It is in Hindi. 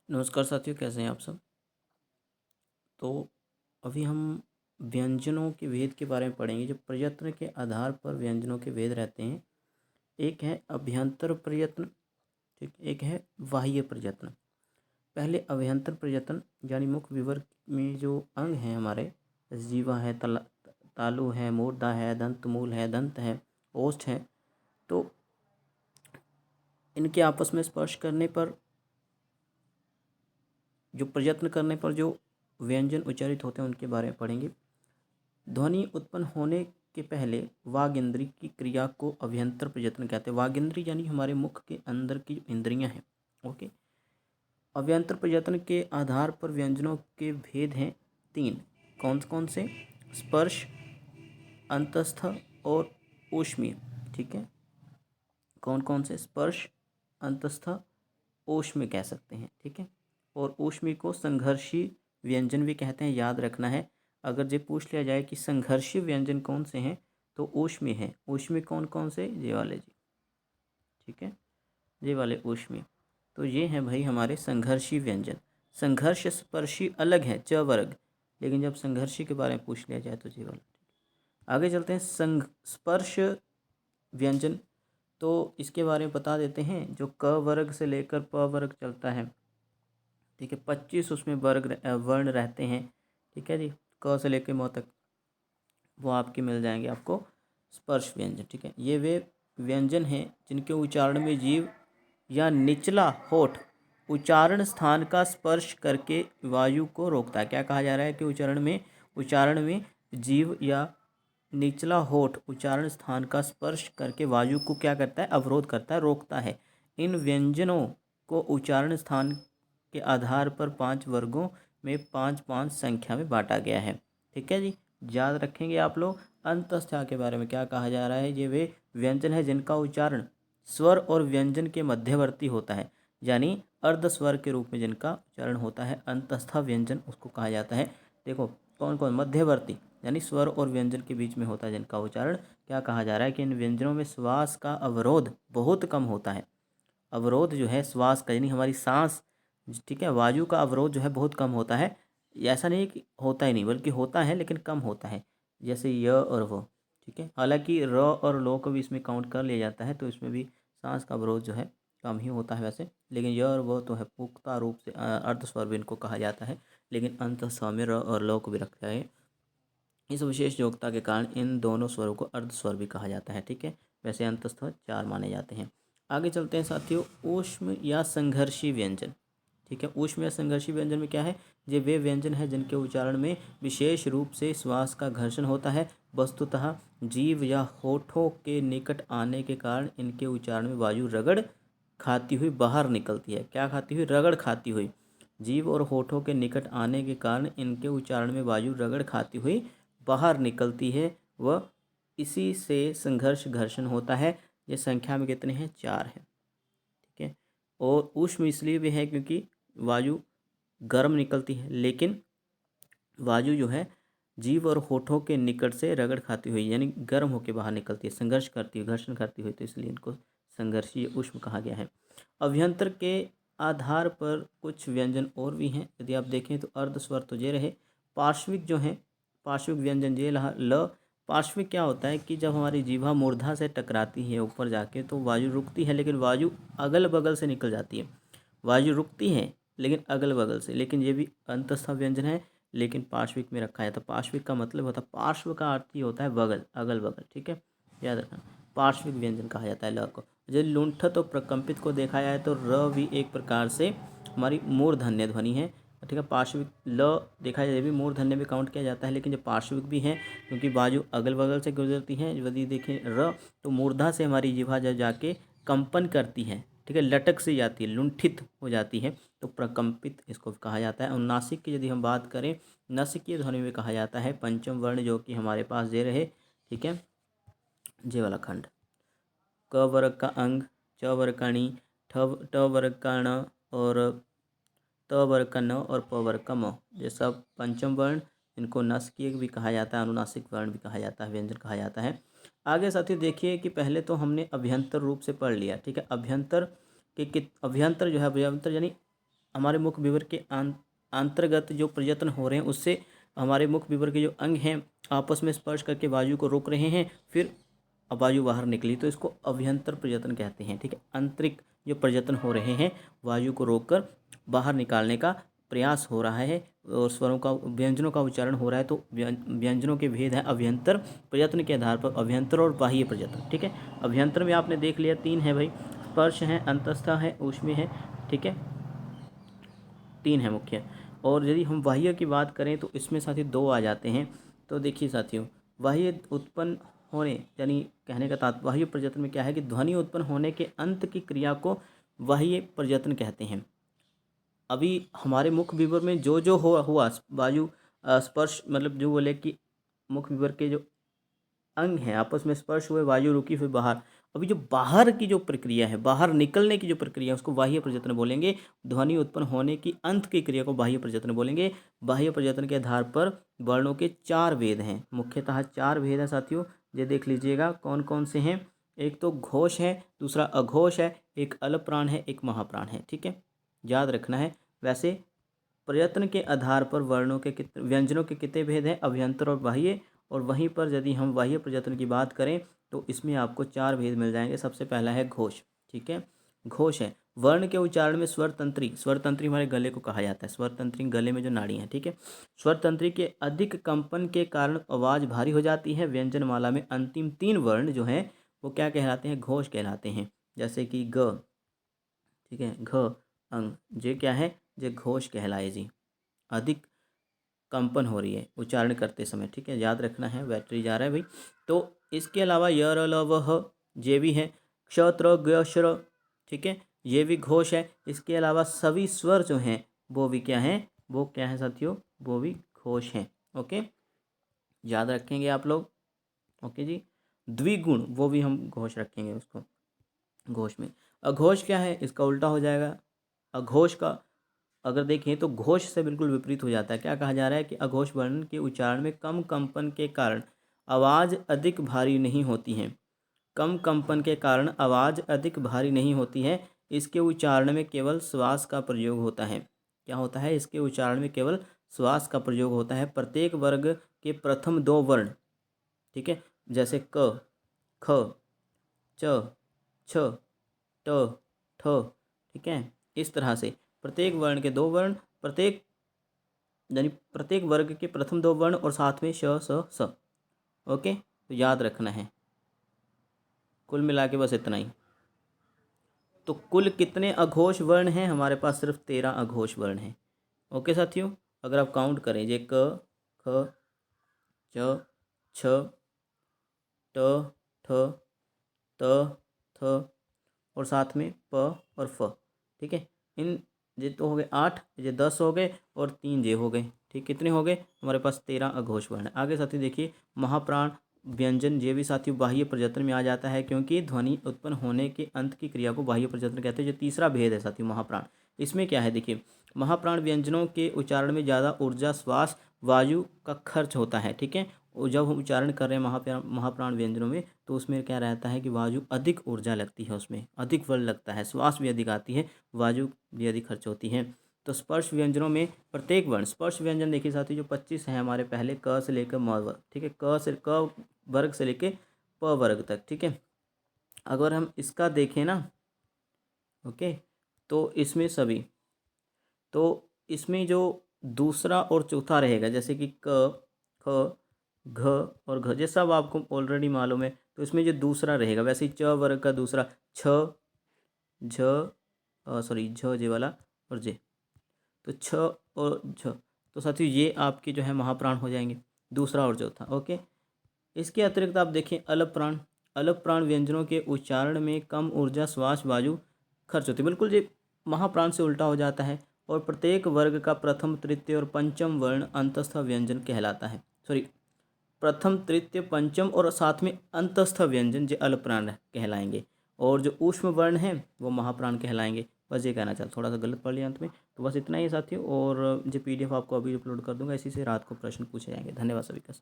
नमस्कार साथियों, कैसे हैं आप सब। तो अभी हम व्यंजनों के भेद के बारे में पढ़ेंगे। जो प्रयत्न के आधार पर व्यंजनों के भेद रहते हैं, एक है अभ्यंतर प्रयत्न, ठीक, एक है बाह्य प्रयत्न। पहले अभ्यंतर प्रयत्न यानी मुख्य विवर में जो अंग हैं हमारे, जैसे जीवा है, तालु है, मूर्धा है, दंत मूल है, दंत है, ओष्ठ है, तो इनके आपस में स्पर्श करने पर, जो प्रयत्न करने पर जो व्यंजन उच्चारित होते हैं उनके बारे में पढ़ेंगे। ध्वनि उत्पन्न होने के पहले वाग इंद्री की क्रिया को अभ्यंतर प्रयत्न कहते हैं। वाग इंद्री यानी हमारे मुख के अंदर की जो इंद्रियां हैं, ओके। अभ्यंतर प्रयत्न के आधार पर व्यंजनों के भेद हैं तीन। कौन कौन से? स्पर्श, अंतस्थ और ऊष्मीय, ठीक है। कौन कौन से? स्पर्श, अंतस्थ, ऊष्मीय कह सकते हैं, ठीक है। और ऊष्मीय को संघर्षी व्यंजन भी कहते हैं, याद रखना है। अगर ये पूछ लिया जाए कि संघर्षी व्यंजन कौन से हैं, तो ऊष्मीय है। ऊष्मीय कौन कौन से? ये वाले जी, ठीक है, ये वाले ऊष्मीय। तो ये हैं भाई हमारे संघर्षी व्यंजन। संघर्ष स्पर्शी अलग है, च वर्ग, लेकिन जब संघर्षी के बारे में पूछ लिया जाए तो ये वाला। आगे चलते हैं। स्पर्श व्यंजन, तो इसके बारे में बता देते हैं। जो क वर्ग से लेकर प वर्ग चलता है, ठीक है, 25 उसमें वर्ण रहते हैं, ठीक है जी। क से लेकर म तक वो आपके मिल जाएंगे आपको स्पर्श व्यंजन, ठीक है। ये वे व्यंजन हैं जिनके उच्चारण में जीव या निचला होठ उच्चारण स्थान का स्पर्श करके वायु को रोकता है। क्या कहा जा रहा है कि उच्चारण में जीव या निचला होठ उच्चारण स्थान का स्पर्श करके वायु को क्या करता है? अवरोध करता है, रोकता है। इन व्यंजनों को उच्चारण स्थान के आधार पर 5 वर्गों में 5-5 संख्या में बांटा गया है, ठीक है जी। याद रखेंगे आप लोग। अंतस्था के बारे में क्या कहा जा रहा है? ये वे व्यंजन है जिनका उच्चारण स्वर और व्यंजन के मध्यवर्ती होता है, यानी अर्ध स्वर के रूप में जिनका उच्चारण होता है, अंतस्था व्यंजन उसको कहा जाता है। देखो कौन कौन? मध्यवर्ती यानी स्वर और व्यंजन के बीच में होता है जिनका उच्चारण। क्या कहा जा रहा है कि इन व्यंजनों में श्वास का अवरोध बहुत कम होता है। अवरोध जो है श्वास का, यानी हमारी सांस, ठीक है, वायु का अवरोध जो है बहुत कम होता है। ऐसा नहीं कि होता ही नहीं, बल्कि होता है लेकिन कम होता है। जैसे य और वो, ठीक है। हालांकि र और लो को भी इसमें काउंट कर लिया जाता है, तो इसमें भी सांस का अवरोध जो है कम ही होता है वैसे। लेकिन य और वो तो है पुख्ता रूप से अर्ध स्वर भी इनको कहा जाता है, लेकिन अंत स्वर में र और लो को भी रखा है। इस विशेष योग्यता के कारण इन दोनों स्वरों को अर्ध स्वर भी कहा जाता है, ठीक है। वैसे अंतस्थ 4 माने जाते हैं। आगे चलते हैं साथियों। ऊष्म या संघर्षी व्यंजन, ठीक है। ऊष्म या संघर्षी व्यंजन में क्या है? ये वे व्यंजन है जिनके उच्चारण में विशेष रूप से श्वास का घर्षण होता है। वस्तुतः जीव या होठों के निकट आने के कारण इनके उच्चारण में वायु रगड़ खाती हुई बाहर निकलती है। क्या खाती हुई? रगड़ खाती हुई। जीव और होठों के निकट आने के कारण इनके उच्चारण में वायु रगड़ खाती हुई बाहर निकलती है, व इसी से संघर्ष घर्षण होता है। ये संख्या में कितने हैं? 4 हैं, ठीक है। और ऊष्म इसलिए भी है क्योंकि वायु गर्म निकलती है, लेकिन वायु जो है जीव और होठों के निकट से रगड़ खाती हुई, यानी गर्म होकर बाहर निकलती है, संघर्ष करती हुई, घर्षण करती हुई, तो इसलिए इनको संघर्षीय ऊष्म कहा गया है। अभ्यंतर के आधार पर कुछ व्यंजन और भी हैं। यदि आप देखें तो अर्ध स्वर तो ये रहे। पार्श्विक जो है, पार्श्विक व्यंजन ये रहा ल। पार्श्विक क्या होता है कि जब हमारी जीवा मूर्धा से टकराती है ऊपर जाके, तो वायु रुकती है, लेकिन वायु अगल बगल से निकल जाती है। वायु रुकती है लेकिन अगल बगल से, लेकिन ये भी अंतस्थ व्यंजन है, लेकिन पार्श्विक में रखा है। तो पार्श्विक का मतलब होता है, पार्श्व का अर्थ ही होता है बगल, अगल बगल, ठीक है, याद रखना। पार्श्विक व्यंजन कहा जाता है ल को। यदि लुंठत और प्रकंपित को देखा जाए तो र भी एक प्रकार से हमारी मूर्धन्य ध्वनि है, ठीक है। पार्श्विक ल देखा जाए भी मूर्धन्य में काउंट किया जाता है, लेकिन जब पार्श्विक भी है क्योंकि वायु अगल बगल से गुजरती है। यदि देखें र, तो मूर्धा से हमारी जिह्वा जब जाके कंपन करती है, ठीक है, लटक से जाती है, लुंठित हो जाती है, तो प्रकंपित इसको कहा जाता है। और नासिक की यदि हम बात करें, नासिकीय ध्वनि में कहा जाता है पंचम वर्ण, जो कि हमारे पास जे रहे, ठीक है, जे वाला खंड। क वर्ग का अंग, च वर्ग का णी, ट वर्ग का ण, और त वर्ग का न, और प वर्ग का म, ये सब पंचम वर्ण। इनको नासिकीय भी कहा जाता है, अनुनासिक वर्ण भी कहा जाता है, व्यंजन कहा जाता है। आगे साथियों देखिए कि पहले तो हमने अभ्यंतर रूप से पढ़ लिया, ठीक है। अभ्यंतर के अभ्यंतर जो है, अभ्यंतर यानी हमारे मुख विवर के अंतर्गत जो प्रयत्न हो रहे हैं उससे हमारे मुख विवर के जो अंग हैं आपस में स्पर्श करके वायु को रोक रहे हैं, फिर वायु बाहर निकली, तो इसको अभ्यंतर प्रयत्न कहते हैं। ठीक है, आंतरिक जो प्रयत्न हो रहे हैं वायु को रोककर बाहर निकालने का प्रयास हो रहा है और स्वरों का व्यंजनों का उच्चारण हो रहा है, तो व्यंजनों के भेद है अभ्यंतर प्रयत्न के आधार पर अभ्यंतर और बाह्य प्रयत्न। ठीक है, अभ्यंतर में आपने देख लिया 3 है भाई, स्पर्श है, अंतस्थ है, ऊष्मीय है। ठीक है, 3 है मुख्य। और यदि हम बाह्य की बात करें तो इसमें साथी 2 आ जाते हैं। तो देखिए साथियों, बाह्य उत्पन्न होने यानी कहने का तात्पर्य बाह्य प्रयत्न में क्या है कि ध्वनि उत्पन्न होने के अंत की क्रिया को बाह्य प्रयत्न कहते हैं। अभी हमारे मुख विवर में जो जो हुआ वायु स्पर्श, मतलब जो बोले कि मुख विवर के जो अंग हैं आपस में स्पर्श हुए, वायु रुकी, फिर बाहर। अभी जो बाहर की जो प्रक्रिया है, बाहर निकलने की जो प्रक्रिया है उसको बाह्य प्रयत्न बोलेंगे। ध्वनि उत्पन्न होने की अंत की क्रिया को बाह्य प्रयत्न बोलेंगे। बाह्य प्रयत्न के आधार पर वर्णों के 4 भेद हैं, मुख्यतः 4 भेद हैं साथियों। ये देख लीजिएगा कौन कौन से हैं। एक तो घोष है, दूसरा अघोष है, एक अल्प प्राण है, एक महाप्राण है। ठीक है, याद रखना है। वैसे प्रयत्न के आधार पर वर्णों के व्यंजनों के कितने भेद हैं, अभ्यंतर और बाह्य। और वहीं पर यदि हम बाह्य प्रयत्न की बात करें तो इसमें आपको 4 भेद मिल जाएंगे। सबसे पहला है घोष। ठीक है, घोष है वर्ण के उच्चारण में स्वर तंत्री, स्वर तंत्री हमारे गले को कहा जाता है, स्वर तंत्री गले में जो नाड़ी है। ठीक है, स्वर तंत्री के अधिक कंपन के कारण आवाज़ भारी हो जाती है। व्यंजन माला में अंतिम 3 वर्ण जो हैं वो क्या कहलाते हैं, घोष कहलाते हैं। जैसे कि ग, ठीक है, घ, अंग, जे क्या है, जे घोष कहलाए जी। अधिक कंपन हो रही है उच्चारण करते समय। ठीक है, याद रखना है, बैटरी जा रहा है भाई। तो इसके अलावा य र ल व ह ये भी है, क्ष त्र ग श्र। ठीक है, ये भी घोष है। इसके अलावा सभी स्वर जो हैं वो भी क्या हैं, वो क्या है साथियों, वो भी घोष हैं। ओके, याद रखेंगे आप लोग। ओके जी, द्विगुण वो भी हम घोष रखेंगे उसको घोष में। अघोष क्या है, इसका उल्टा हो जाएगा। अघोष का अगर देखें तो घोष से बिल्कुल विपरीत हो जाता है। क्या कहा जा रहा है कि अघोष वर्ण के उच्चारण में कम कंपन के कारण आवाज़ अधिक भारी नहीं होती है। कम कंपन के कारण आवाज़ अधिक भारी नहीं होती है। इसके उच्चारण में केवल श्वास का प्रयोग होता है। क्या होता है, इसके उच्चारण में केवल श्वास का प्रयोग होता है। प्रत्येक वर्ग के प्रथम 2 वर्ण, ठीक है, जैसे क, ख, च, छ, ट, ठ। ठीक है, इस तरह से प्रत्येक वर्ण के 2 वर्ण, प्रत्येक यानी प्रत्येक वर्ग के प्रथम 2 वर्ण और साथ में श, स, स। ओके, तो याद रखना है। कुल मिला के बस इतना ही। तो कुल कितने अघोष वर्ण हैं हमारे पास, सिर्फ 13 अघोष वर्ण हैं। ओके साथियों, अगर आप काउंट करें, ये क, ख, च, छ, ट, ठ, त, थ और साथ में प और फ। ठीक है, इन ये तो हो गए 8, ये 10 हो गए और 3 ये हो गए। ठीक, कितने हो गए हमारे पास, 13 अघोष वर्ण। आगे साथी देखिए, महाप्राण व्यंजन ये भी साथियों बाह्य प्रयत्न में आ जाता है, क्योंकि ध्वनि उत्पन्न होने के अंत की क्रिया को बाह्य प्रयत्न कहते हैं। जो तीसरा भेद है साथियों महाप्राण, इसमें क्या है देखिए, महाप्राण व्यंजनों के उच्चारण में ज़्यादा ऊर्जा श्वास वायु का खर्च होता है। ठीक है, और जब हम उच्चारण कर रहे हैं महाप्राण व्यंजनों में, तो उसमें क्या रहता है कि वायु अधिक ऊर्जा लगती है, उसमें अधिक बल लगता है, श्वास भी अधिक आती है, वायु भी अधिक खर्च होती है। तो स्पर्श व्यंजनों में प्रत्येक वर्ण, स्पर्श व्यंजन देखिए साथी जो 25 हैं हमारे, पहले क से लेकर म वर्ग। ठीक है, क वर्ग से लेकर प वर्ग तक। ठीक है, अगर हम इसका देखें ना, ओके, तो इसमें सभी, तो इसमें जो दूसरा और चौथा रहेगा, जैसे कि क, ख, घ और घ, ये सब आपको ऑलरेडी मालूम है। तो इसमें जो दूसरा रहेगा, वैसे ही च वर्ग का दूसरा छ, झ, सॉरी झ जे वाला और जे, तो छ और झ, तो साथियों ये आपके जो है महाप्राण हो जाएंगे, दूसरा और चौथा। ओके, इसके अतिरिक्त आप देखें अल्प प्राण, अल्प प्राण व्यंजनों के उच्चारण में कम ऊर्जा श्वास वायु खर्च होती है। बिल्कुल ये महाप्राण से उल्टा हो जाता है। और प्रत्येक वर्ग का प्रथम तृतीय और पंचम वर्ण अंतस्थ व्यंजन कहलाता है। सॉरी, प्रथम तृतीय पंचम और साथ में अंतस्थ व्यंजन जो अल्प प्राण कहलाएंगे, और जो ऊष्म वर्ण हैं वो महाप्राण कहलाएंगे। बस ये कहना चाहता, थोड़ा सा गलत पढ़ लिया अंत में। तो बस इतना ही साथियों, और जो PDF आपको अभी अपलोड कर दूंगा, इसी से रात को प्रश्न पूछे जाएंगे। धन्यवाद सभी का।